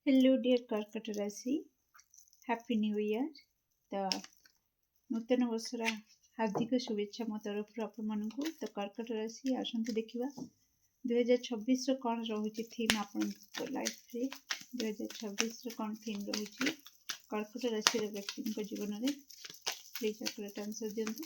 Hello dear कर्कट राशि, happy new year. तो नूतन वर्षर हार्दिक शुभेच्छा मो तरफ आपको। तो कर्कट राशि आसतु देखा 2026 कौन रोचे थीम आपण लाइफ रे। 2026 कौन थीम रोचे कर्कट राशि व्यक्ति जीवन में। प्लीज एक्यूरेट आंसर दिंतु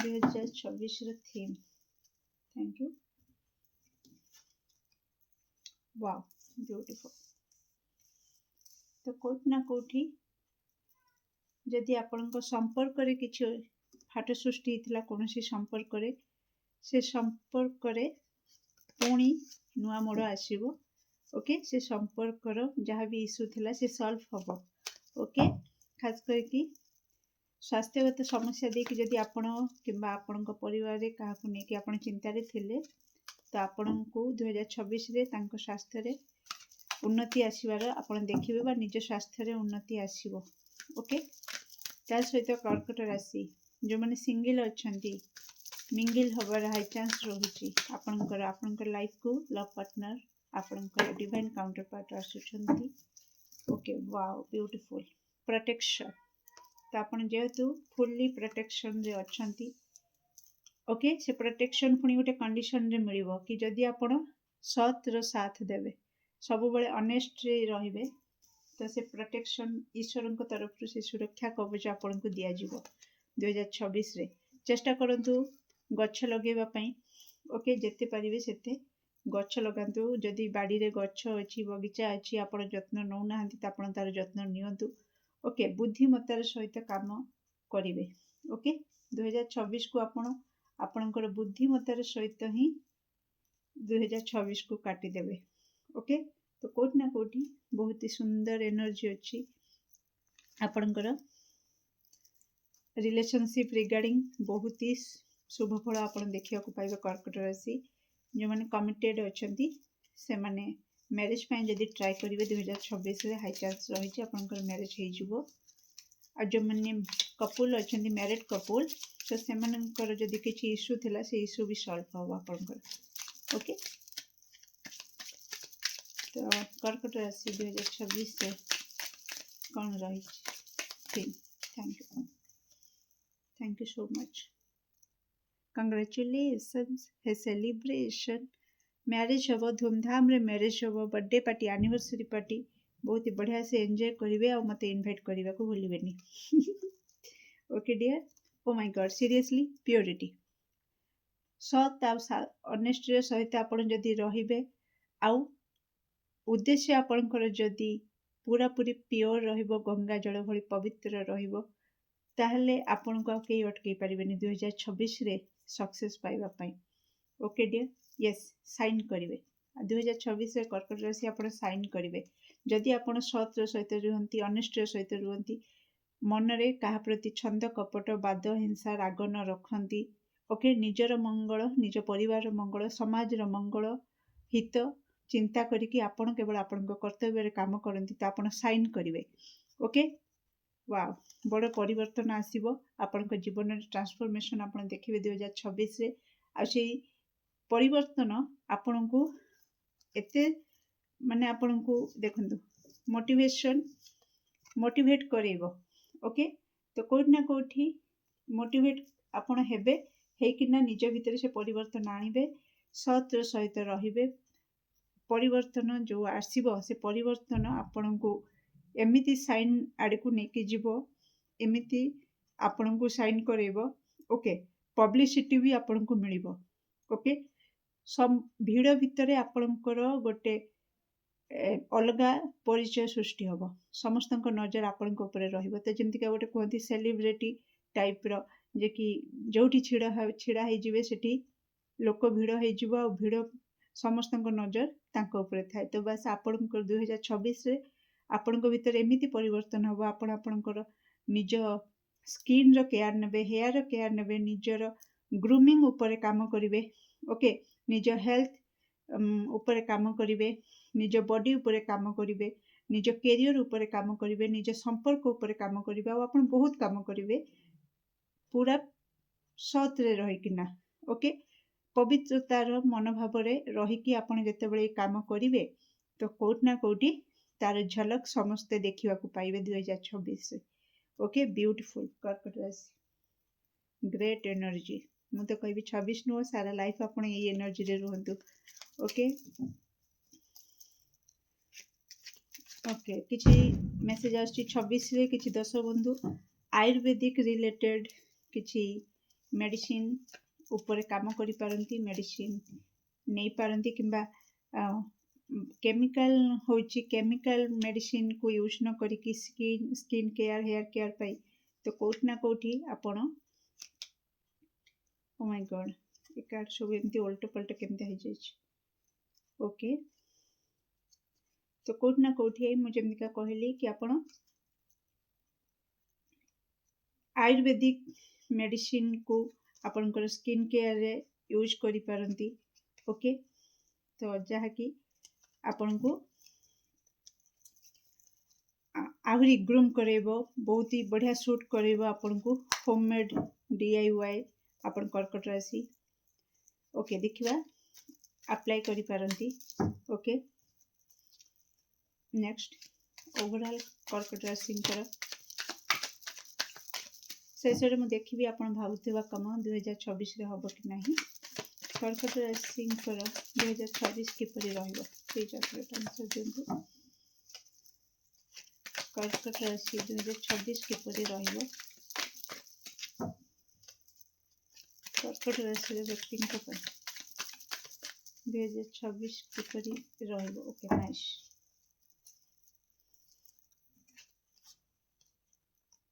2026 theme. Thank you. Wow beautiful. तो कोट ना कोठी जदि आपण संपर्क किसी फाट सृष्टि होता कौन संपर्क से संपर्क पुणी नुआ मोड़ आसो। ओके से संपर्कर जहाँ भी इश्यू थिला से सॉल्व हम। ओके खास करके स्वास्थ्यगत समस्या देखिए जदि आपण किंबा आपण परिवार रे क्या नहीं आपण चिंतार थिले तो आपण को 2026 रे तांको स्वास्थ्य रे उन्नति आसबार आपण देखिए निज स्वास्थ्य रे उन्नति आसो। ओके ता सहित कर्कट राशि जो मैंने सिंगल अच्छा मिंगल हबार हाई चांस रोचे आपणकर लाइफ को लव पार्टनर आपणकर डिवाइन काउंटर पार्ट आसुंच। Okay wow beautiful protection. तो आप जेहेतु फुल्ली प्रोटेक्शन रे अच्छी। ओके से प्रोटेक्शन पुणी गोटे कंडीशन रे मिलिबो कि जदि आपण सत रो साथ देवे सब बेले ऑनेस्ट रे रहिबे तो से प्रोटेक्शन ईश्वर तरफ से सुरक्षा कवच आपन को दिया जिवो 2026 रे। चेष्टा करंतु गच्छ लगेबापई। ओके जेते पारिबे सेते गच्छ लगांतु। जदि बाड़ी रे गच्छ अछि बगीचा अछि आपण जत्न नौ नाहंती त आपण तार जत्न नियंतु। ओके बुद्धिमत्तार सहित काम करिवे। ओके 2026 को आपण आपणकर बुद्धिमत्तार सहित ही 2026 को काटी देबे। ओके तो कोट ना कोटी बहुत ही सुंदर एनर्जी अच्छी आपणकर रिलेशनशिप रिगार्डिंग बहुत ही शुभ फल आप देखा पाइबे। कर्कट राशि जो मैंने कमिटेड अच्छा से माने मैरिज जदि ट्राए करेंगे 2026 रे हाई चांस रही आपंकर मैरिज हो। जो मैंने कपुल अच्छा मैरिड कपुल तो से जदि किसी इश्यू थिला से इश्यू भी सॉल्व हम आपंकर। ओके तो कर्कट राशि 2026 से कौन रही थी। Thank you so much. Congratulations है सेलिब्रेशन। मैरिज हम धूमधाम रे मैरिज हम बर्थडे पार्टी एनिवर्सरी पार्टी बहुत ही बढ़िया से एंजॉय करेंगे और मत इनवाइट करने को भूलिबेनी। Okay dear oh my god seriously purity सत ऑनेस्ट सहित आपण जदि रहिबे आउ उद्देश्य आपणकर जदि पूरा पूरी प्योर रहिबो गंगा जल भली पवित्र रहिबो ताहले आपण को कई अटकई पारिबेनी 2026 रे सक्सेस पाइबा पई। ओके डियर यस साइन करिवे 2026 रे कर्कट राशि आपण साइन करिवे जदि आपण सत सहित रुहंती ऑनेस्ट सहित रुहंती मन रे कहा प्रति छंद कपट बाद हिंसा राग न रखंती। ओके निजर मंगल निज परिवार मंगल समाज रो मंगल हित चिंता करिकी आपण केवल आपण कर्तव्य रे काम करंती तो आपण साइन करिवे। ओके वाओ बड़ परिवर्तन आसीबो आपण जीवन में ट्रांसफॉर्मेशन आपण देखिबे 2026 रे। आ सेही परिवर्तन आपण को एते माने आपण को देखंतु मोटिवेट करेबो। ओके तो कोठ ना कोठी मोटिवेट आपण हेबे हेकिना निज भितर से परिवर्तन आनिबे सत सहित रहिबे। परिवर्तन जो आसीबो से परिवर्तन आपण को एमिति साइन आड़ को लेकिन जीव एमिति आपण को साइन करेबो। ओके पब्लिसिटी भी आपण को मिलिबो। ओके सब भीड़ भितर आपणकर गोटे अलगा परिचय सृष्टि हम समस्त नजर आपण रहिबो। तो जमती गोटे कहती सेलिब्रिटी टाइप रो जे कि जोठी छिड़ा हो जिवे सेठी लोक भीड़ हो भीड़ समस्त नजर तांको ऊपर थाए। तो बस आपणकर 2026 रे आपण भीतर एमिति परिवर्तन हम आपणकर निज स्किन रो केयर नेबे हेयर रो केयर नेबे निजर ग्रूमिंग ऊपर काम करिवे। ओके निज हेल्थ ऊपर काम करिवे निज बॉडी ऊपर काम करिवे निज कैरियर ऊपर काम करिवे निज संपर्क ऊपर काम करिवे और आपण बहुत काम करिवे पूरा सत रे रहिकिना। ओके पवित्रतार मनोभाव रे रहिकी आपण जेतेबेले काम करिवे तो कोट ना कोटी तार झलक समस्ते देखा पाइबे 2026। ओके ब्यूटीफुल कर्कट राशि ग्रेट एनर्जी मु तो कहबी 26 नुह सारा लाइफ आप एनर्जी रे रुहतु। ओके ओके किसी मेसेज आछी 26 रे किसी दर्शक बंधु आयुर्वेदिक रिलेटेड किसी मेडिसिन ऊपर काम करि पारंती मेडिसिन नहीं पारंती किंबा केमिकल होची केमिकल मेडिसिन को यूज न करिकी स्किन केयर हेयर केयर पाई तो कोठ ना कोठी आपण ओ माय गॉड ए कार्ड सब एमती उल्टा पल्टा केमते हो जाइछ। ओके तो कोठ ना कोठी मुझे जेमतिका कहली कि आपण आयुर्वेदिक मेडिसिन को आपनकर स्किन केयर रे यूज करि पारंती। ओके तो जहा कि आपन को आहरी ग्रूम करेबो बहुत ही बढ़िया सूट करेबो आपन को होममेड DIY आपन कर्कट राशि। ओके देखिबा अप्लाई करि पारंती। ओके नेक्स्ट ओवरऑल कर्कट राशि शेष में देखी आपन भावुवा कम 2026 रे हबो कि नहीं कर्कट राशि 2026 किपरि रहइबो प्लीज अपडेट आंसर दियंतु। कर्कट राशि 2026 किपरि रहइबो कर्कट राशि व्यक्ति 2026 किपरि रहइबो। ओके नाइस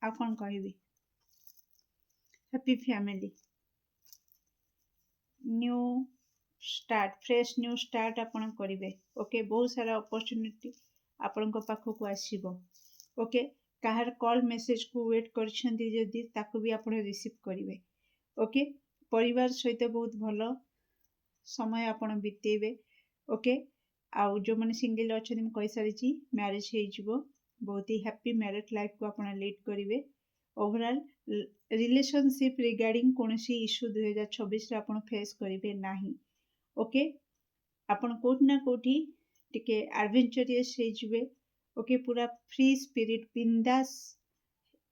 आ कौन कहबी happy family new start fresh new start आपण करिवे। ओके बहुत सारा अपॉर्चुनिटी आपण को पाखो को आसीबो। ओके काहर कॉल मेसेज को वेट करछंती जदी ताको भी आपण रिसीव करिवे। ओके परिवार सहित बहुत भलो समय आपण बितेबे। ओके आउ जो माने सिंगल अछन म कहि सारिची मैरिज हे जिवो बहुत ही हैप्पी मैरिड लाइफ को आपण लीड करिवे। ओवरऑल रिलेशनशिप रिगार्डिंग कोनसी इश्यू 2026 रे आपण फेस करिवे नाही। ओके आपण कोठ ना कोठी टिके एडवेंचरियस हे जिवे। ओके पूरा फ्री स्पिरिट बिंदास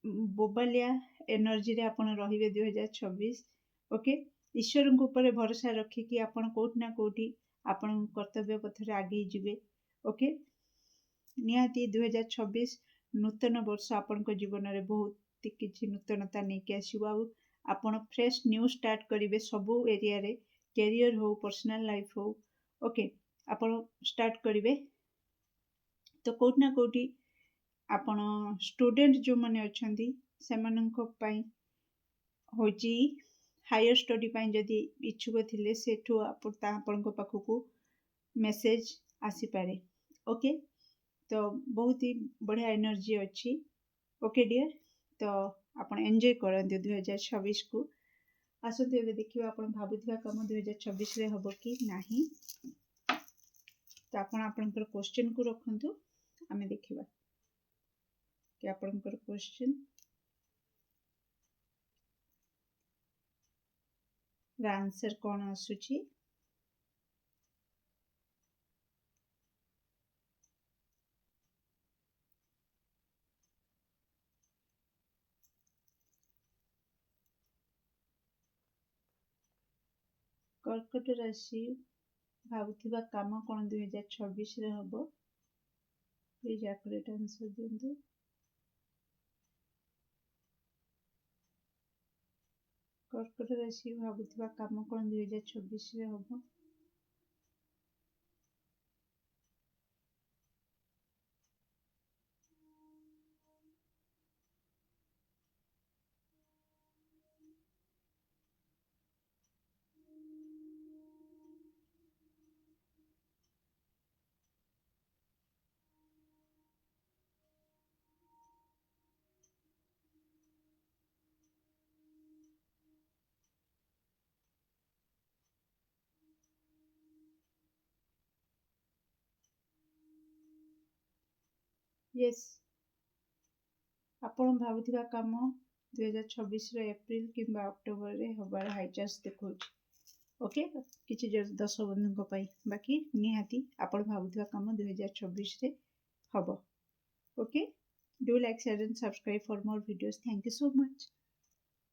बोबालिया एनर्जी रे आपण रहिबे 2026। ओके ईश्वर को ऊपर भरोसा रखी कि आपण कोठ ना कोठी आपण कर्तव्य पथ रे आगे जिवे। ओके निहाती 2026 नूतन वर्ष आपण को जीवन रे बहुत किछि नूतनता नहीं के आसीबो। आपण फ्रेश न्यू स्टार्ट करिवे सबु एरिया रे कैरियर हो पर्सनल लाइफ हो। ओके आपण स्टार्ट करिवे तो कोठ ना कोठी आपण स्टूडेंट जो माने अछंती सेमानंको पई होची हायर स्टडी पई जदी इच्छुक थिले सेठो आपण को पाखो को मेसेज आसी पारे। ओके तो बहुत ही बढ़िया एनर्जी अच्छी। ओके डियर तो आपण एंजॉय करंतु 2026 को आसते एबे देखिबा आपण भाबुथिबा काम 2026 रे हबो कि नाही तो आपण आपनकर क्वेश्चन को रखंतु आमे देखिबा कि आपनकर क्वेश्चन रा आंसर कोन आसुची। कर्कट राशि भाबुथिबा काम कोन 2026 रे हबो प्लीज एक्यूरेट आंसर दियंतु। कर्कट राशि भाबुथिबा काम कोन 2026 रे हबो। यस आपण भाबुथिबा काम 2026 रे एप्रिल किंबा अक्टोबर रे हबार हाई चांस देखौछ। ओके किछि दर्शक बंधु को पाई बाकी निहाती आपण भाबुथिबा काम 2026 रे habo. Okay, do like, share and subscribe for more videos. Thank you so much.